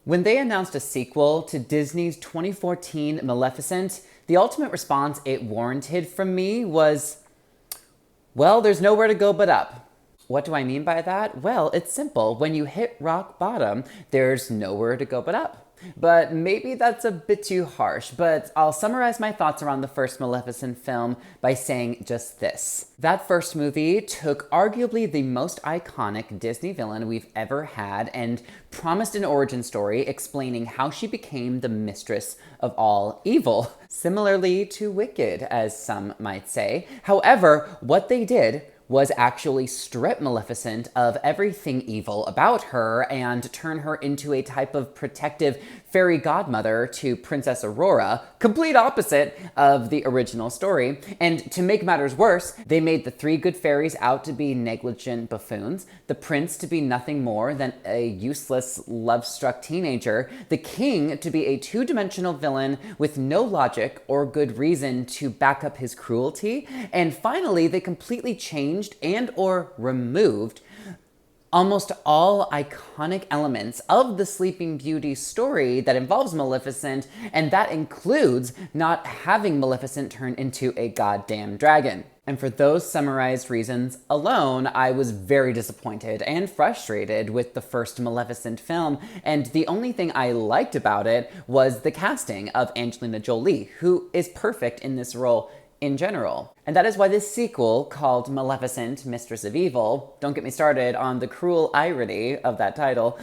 When they announced a sequel to Disney's 2014 Maleficent, the ultimate response it warranted from me was, well, there's nowhere to go but up. What do I mean by that? Well, it's simple. When you hit rock bottom, there's nowhere to go but up. But maybe that's a bit too harsh, but I'll summarize my thoughts around the first Maleficent film by saying just this. That first movie took arguably the most iconic Disney villain we've ever had and promised an origin story explaining how she became the mistress of all evil, similarly to Wicked, as some might say. However, what they did was actually strip Maleficent of everything evil about her and turn her into a type of protective fairy godmother to Princess Aurora, complete opposite of the original story. And to make matters worse, they made the three good fairies out to be negligent buffoons, the prince to be nothing more than a useless, love-struck teenager, the king to be a two-dimensional villain with no logic or good reason to back up his cruelty, and finally, they completely changed and or removed almost all iconic elements of the Sleeping Beauty story that involves Maleficent, and that includes not having Maleficent turn into a goddamn dragon. And for those summarized reasons alone, I was very disappointed and frustrated with the first Maleficent film, and the only thing I liked about it was the casting of Angelina Jolie, who is perfect in this role in general. And that is why this sequel, called Maleficent, Mistress of Evil, don't get me started on the cruel irony of that title,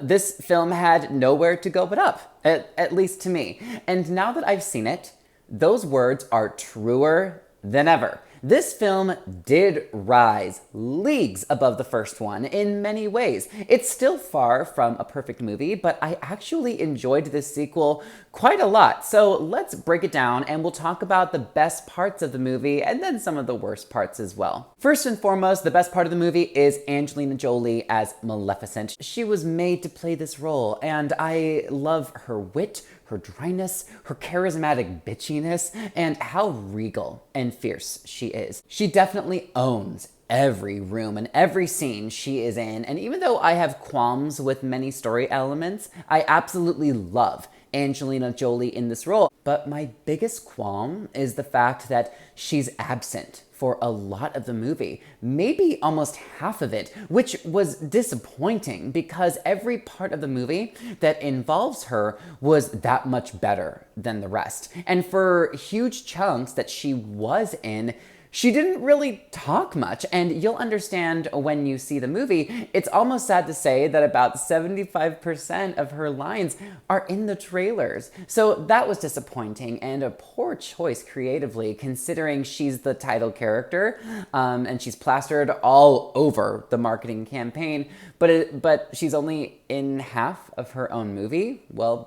this film had nowhere to go but up, at least to me. And now that I've seen it, those words are truer than ever. This film did rise leagues above the first one in many ways. It's still far from a perfect movie, but I actually enjoyed this sequel quite a lot. So let's break it down and we'll talk about the best parts of the movie and then some of the worst parts as well. First and foremost, the best part of the movie is Angelina Jolie as Maleficent. She was made to play this role, and I love her wit, her dryness, her charismatic bitchiness, and how regal and fierce she is. She definitely owns every room and every scene she is in, and even though I have qualms with many story elements, I absolutely love Angelina Jolie in this role. But my biggest qualm is the fact that she's absent for a lot of the movie, maybe almost half of it, which was disappointing because every part of the movie that involves her was that much better than the rest. And for huge chunks that she was in, she didn't really talk much, and you'll understand when you see the movie. It's almost sad to say that about 75% of her lines are in the trailers. So that was disappointing and a poor choice creatively, considering she's the title character, and she's plastered all over the marketing campaign, but she's only in half of her own movie. Well,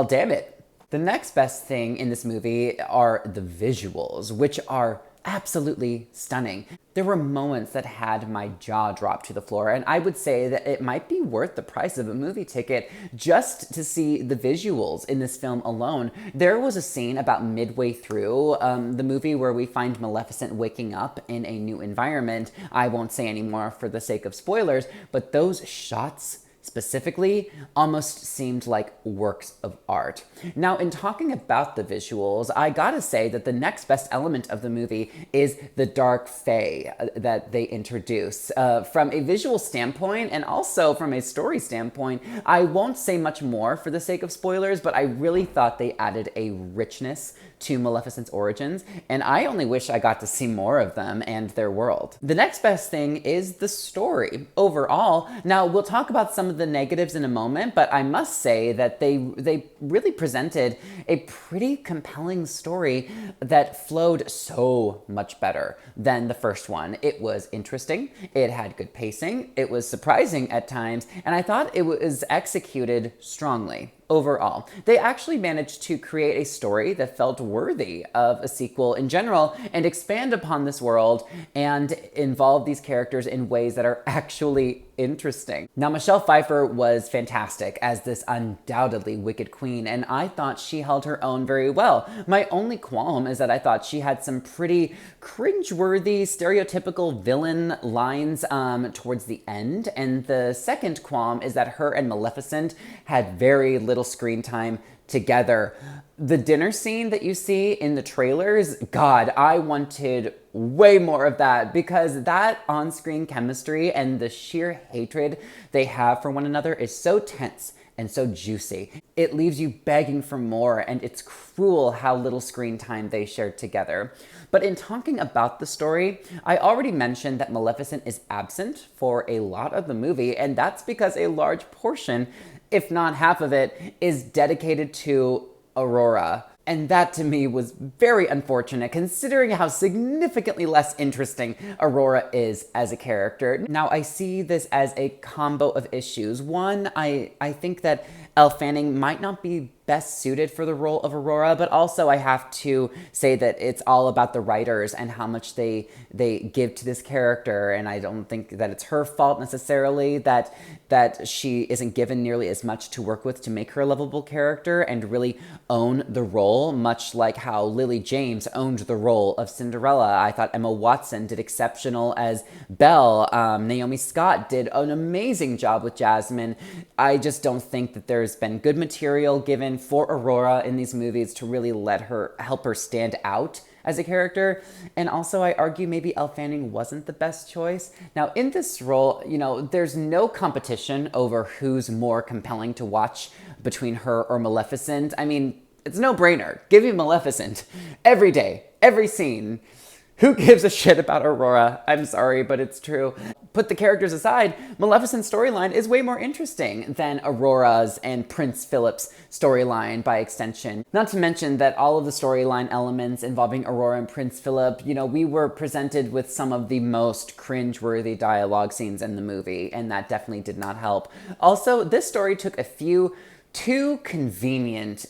damn it. The next best thing in this movie are the visuals, which are absolutely stunning. There were moments that had my jaw drop to the floor, and I would say that it might be worth the price of a movie ticket just to see the visuals in this film alone. There was a scene about midway through the movie where we find Maleficent waking up in a new environment. I won't say anymore for the sake of spoilers, but those shots specifically almost seemed like works of art. Now, in talking about the visuals, I gotta say that the next best element of the movie is the dark fae that they introduce. From a visual standpoint and also from a story standpoint, I won't say much more for the sake of spoilers, but I really thought they added a richness to Maleficent's origins, and I only wish I got to see more of them and their world. The next best thing is the story overall. Now, we'll talk about some of the negatives in a moment, but I must say that they really presented a pretty compelling story that flowed so much better than the first one. It was interesting, it had good pacing, it was surprising at times, and I thought it was executed strongly. Overall, they actually managed to create a story that felt worthy of a sequel in general and expand upon this world and involve these characters in ways that are actually interesting. Now, Michelle Pfeiffer was fantastic as this undoubtedly wicked queen, and I thought she held her own very well. My only qualm is that I thought she had some pretty cringeworthy, stereotypical villain lines towards the end, and the second qualm is that her and Maleficent had very little screen time together. The dinner scene that you see in the trailers, God, I wanted way more of that, because that on-screen chemistry and the sheer hatred they have for one another is so tense and so juicy. It leaves you begging for more, and it's cruel how little screen time they shared together. But in talking about the story, I already mentioned that Maleficent is absent for a lot of the movie, and that's because a large portion, if not half of it, is dedicated to Aurora. And that to me was very unfortunate, considering how significantly less interesting Aurora is as a character. Now, I see this as a combo of issues. One, I think that Elle Fanning might not be best suited for the role of Aurora, but also I have to say that it's all about the writers and how much they give to this character, and I don't think that it's her fault necessarily that she isn't given nearly as much to work with to make her a lovable character and really own the role, much like how Lily James owned the role of Cinderella. I thought Emma Watson did exceptional as Belle. Naomi Scott did an amazing job with Jasmine. I just don't think that there's been good material given for Aurora in these movies to really help her stand out as a character. And also I argue maybe Elle Fanning wasn't the best choice. Now in this role, there's no competition over who's more compelling to watch between her or Maleficent. I mean, it's no brainer. Give me Maleficent every day, every scene. Who gives a shit about Aurora? I'm sorry, but it's true. Put the characters aside, Maleficent's storyline is way more interesting than Aurora's and Prince Philip's storyline by extension. Not to mention that all of the storyline elements involving Aurora and Prince Philip, we were presented with some of the most cringe-worthy dialogue scenes in the movie, and that definitely did not help. Also, this story took a few too convenient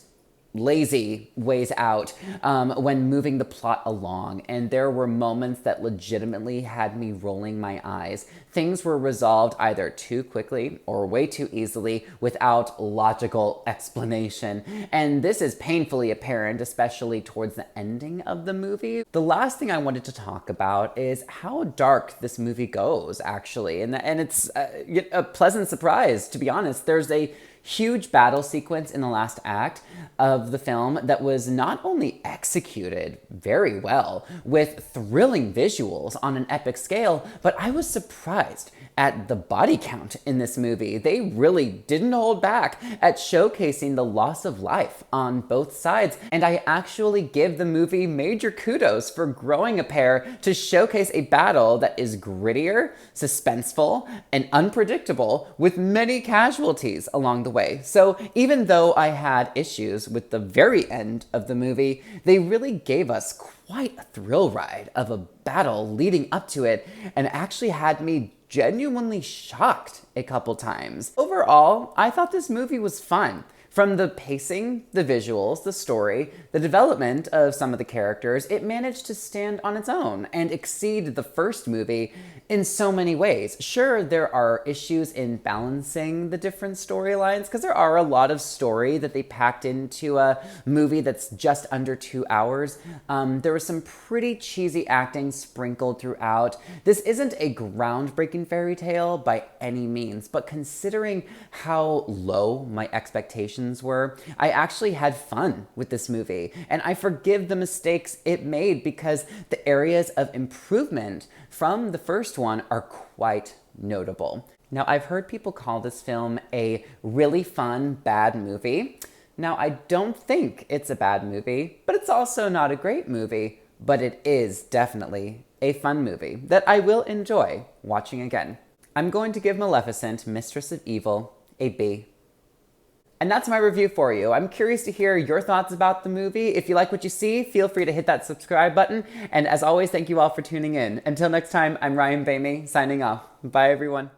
lazy ways out when moving the plot along, and there were moments that legitimately had me rolling my eyes. Things were resolved either too quickly or way too easily without logical explanation, and this is painfully apparent, especially towards the ending of the movie. The last thing I wanted to talk about is how dark this movie goes, actually, and it's a pleasant surprise, to be honest. There's a huge battle sequence in the last act of the film that was not only executed very well with thrilling visuals on an epic scale, but I was surprised at the body count in this movie. They really didn't hold back at showcasing the loss of life on both sides, and I actually give the movie major kudos for growing a pair to showcase a battle that is grittier, suspenseful, and unpredictable, with many casualties along the way. So even though I had issues with the very end of the movie, they really gave us quite a thrill ride of a battle leading up to it, and actually had me genuinely shocked a couple times. Overall, I thought this movie was fun. From the pacing, the visuals, the story, the development of some of the characters, it managed to stand on its own and exceed the first movie in so many ways. Sure, there are issues in balancing the different storylines, because there are a lot of story that they packed into a movie that's just under 2 hours. There was some pretty cheesy acting sprinkled throughout. This isn't a groundbreaking fairy tale by any means, but considering how low my expectations were, I actually had fun with this movie, and I forgive the mistakes it made because the areas of improvement from the first one are quite notable. Now, I've heard people call this film a really fun, bad movie. Now, I don't think it's a bad movie, but it's also not a great movie, but it is definitely a fun movie that I will enjoy watching again. I'm going to give Maleficent, Mistress of Evil, a B. And that's my review for you. I'm curious to hear your thoughts about the movie. If you like what you see, feel free to hit that subscribe button. And as always, thank you all for tuning in. Until next time, I'm Ryan Bamey, signing off. Bye, everyone.